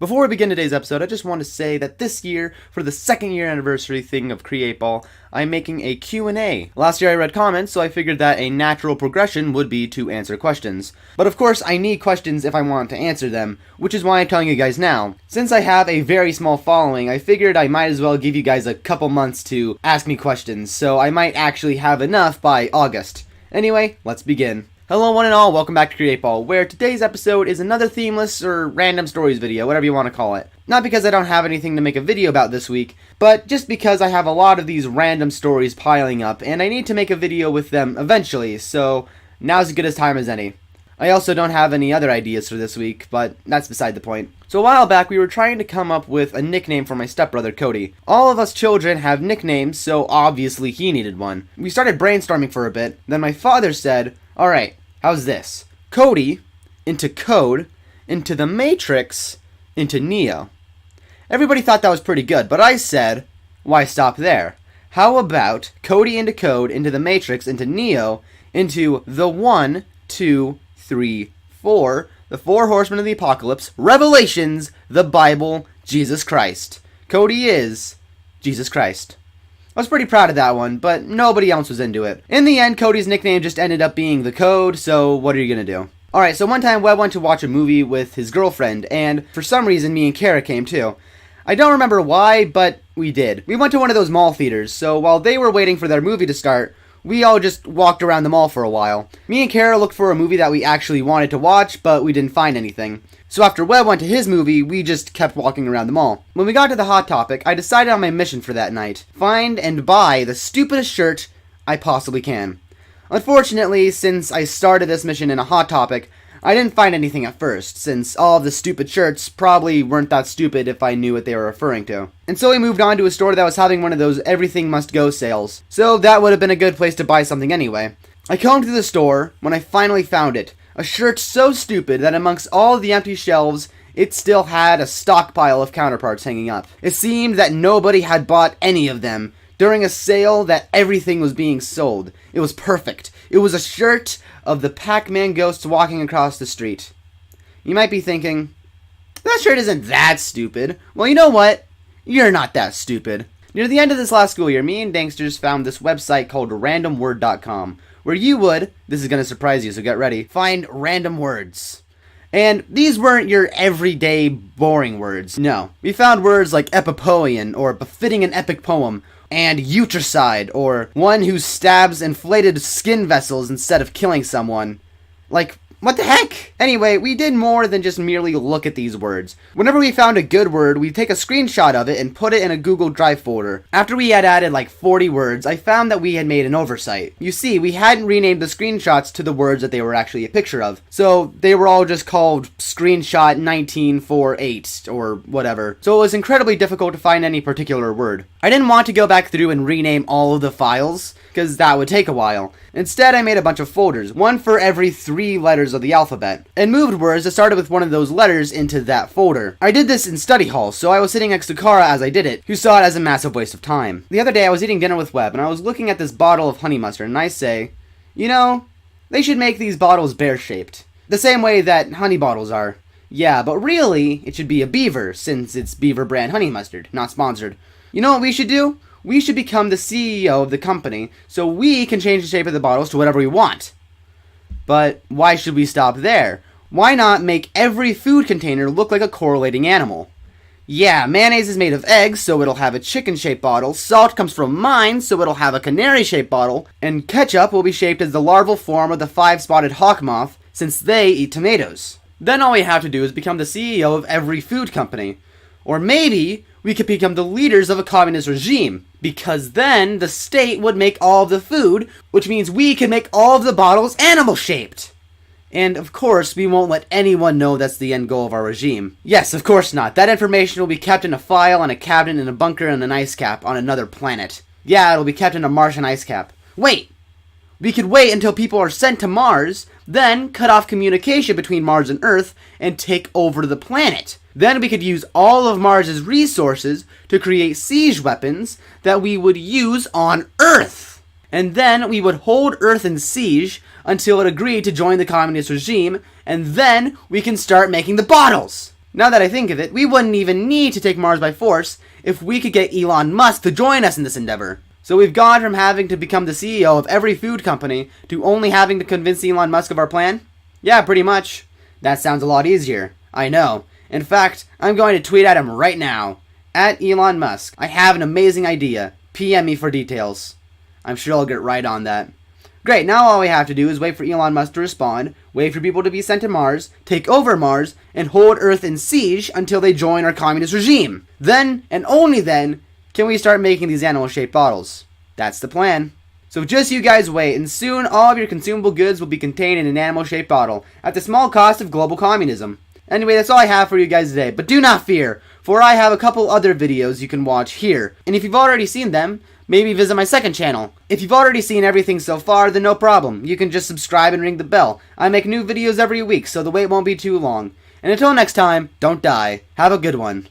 Before we begin today's episode, I just want to say that this year, for the second year anniversary thing of Create Ball, I'm making a Q&A. Last year I read comments, so I figured that a natural progression would be to answer questions. But of course, I need questions if I want to answer them, which is why I'm telling you guys now. Since I have a very small following, I figured I might as well give you guys a couple months to ask me questions, so I might actually have enough by August. Anyway, let's begin. Hello one and all, welcome back to Create Ball, where today's episode is another themeless or random stories video, whatever you want to call it. Not because I don't have anything to make a video about this week, but just because I have a lot of these random stories piling up, and I need to make a video with them eventually, so now's as good a time as any. I also don't have any other ideas for this week, but that's beside the point. So a while back, we were trying to come up with a nickname for my stepbrother, Cody. All of us children have nicknames, so obviously he needed one. We started brainstorming for a bit, then my father said, "Alright, how's this? Cody, into Code, into the Matrix, into Neo." Everybody thought that was pretty good, but I said, why stop there? How about Cody into Code, into the Matrix, into Neo, into the 1, 2, 3, 4, the 4 horsemen of the apocalypse, Revelations, the Bible, Jesus Christ. Cody is Jesus Christ. I was pretty proud of that one, but nobody else was into it. In the end, Cody's nickname just ended up being the Code, so what are you gonna do? Alright, so one time Webb went to watch a movie with his girlfriend, and for some reason me and Kara came too. I don't remember why, but we did. We went to one of those mall theaters, so while they were waiting for their movie to start, we all just walked around the mall for a while. Me and Kara looked for a movie that we actually wanted to watch, but we didn't find anything. So after Webb went to his movie, we just kept walking around the mall. When we got to the Hot Topic, I decided on my mission for that night. Find and buy the stupidest shirt I possibly can. Unfortunately, since I started this mission in a Hot Topic, I didn't find anything at first, since all of the stupid shirts probably weren't that stupid if I knew what they were referring to. And so we moved on to a store that was having one of those everything must go sales. So that would have been a good place to buy something anyway. I combed through the store when I finally found it. A shirt so stupid that amongst all the empty shelves, it still had a stockpile of counterparts hanging up. It seemed that nobody had bought any of them during a sale that everything was being sold. It was perfect. It was a shirt of the Pac-Man ghosts walking across the street. You might be thinking, that shirt isn't that stupid. Well, you know what? You're not that stupid. Near the end of this last school year, me and Danksters found this website called randomword.com, where you would, this is going to surprise you, so get ready, find random words. And these weren't your everyday boring words, no. We found words like epipoean, or befitting an epic poem, and utricide, or one who stabs inflated skin vessels instead of killing someone. Like, what the heck? Anyway, we did more than just merely look at these words. Whenever we found a good word, we'd take a screenshot of it and put it in a Google Drive folder. After we had added like 40 words, I found that we had made an oversight. You see, we hadn't renamed the screenshots to the words that they were actually a picture of. So they were all just called screenshot 1948 or whatever. So it was incredibly difficult to find any particular word. I didn't want to go back through and rename all of the files, because that would take a while. Instead, I made a bunch of folders, one for every 3 letters of the alphabet, and moved words that started with one of those letters into that folder. I did this in study hall, so I was sitting next to Kara as I did it, who saw it as a massive waste of time. The other day, I was eating dinner with Webb, and I was looking at this bottle of honey mustard, and I say, you know, they should make these bottles bear-shaped. The same way that honey bottles are. Yeah, but really, it should be a beaver, since it's beaver brand honey mustard, not sponsored. You know what we should do? We should become the CEO of the company, so we can change the shape of the bottles to whatever we want. But why should we stop there? Why not make every food container look like a correlating animal? Yeah, mayonnaise is made of eggs, so it'll have a chicken-shaped bottle, salt comes from mines, so it'll have a canary-shaped bottle, and ketchup will be shaped as the larval form of the 5-spotted hawk moth, since they eat tomatoes. Then all we have to do is become the CEO of every food company. Or maybe we could become the leaders of a communist regime, because then the state would make all of the food, which means we can make all of the bottles animal-shaped. And of course, we won't let anyone know that's the end goal of our regime. Yes, of course not. That information will be kept in a file on a cabinet in a bunker in an ice cap on another planet. Yeah, it'll be kept in a Martian ice cap. Wait! We could wait until people are sent to Mars, then cut off communication between Mars and Earth, and take over the planet. Then we could use all of Mars's resources to create siege weapons that we would use on Earth. And then we would hold Earth in siege until it agreed to join the communist regime, and then we can start making the bottles. Now that I think of it, we wouldn't even need to take Mars by force if we could get Elon Musk to join us in this endeavor. So we've gone from having to become the CEO of every food company to only having to convince Elon Musk of our plan? Yeah, pretty much. That sounds a lot easier. I know. In fact, I'm going to tweet at him right now. At Elon Musk, I have an amazing idea. PM me for details. I'm sure I'll get right on that. Great, now all we have to do is wait for Elon Musk to respond, wait for people to be sent to Mars, take over Mars, and hold Earth in siege until they join our communist regime. Then, and only then, can we start making these animal-shaped bottles. That's the plan. So just you guys wait, and soon all of your consumable goods will be contained in an animal-shaped bottle, at the small cost of global communism. Anyway, that's all I have for you guys today, but do not fear, for I have a couple other videos you can watch here. And if you've already seen them, maybe visit my second channel. If you've already seen everything so far, then no problem. You can just subscribe and ring the bell. I make new videos every week, so the wait won't be too long. And until next time, don't die. Have a good one.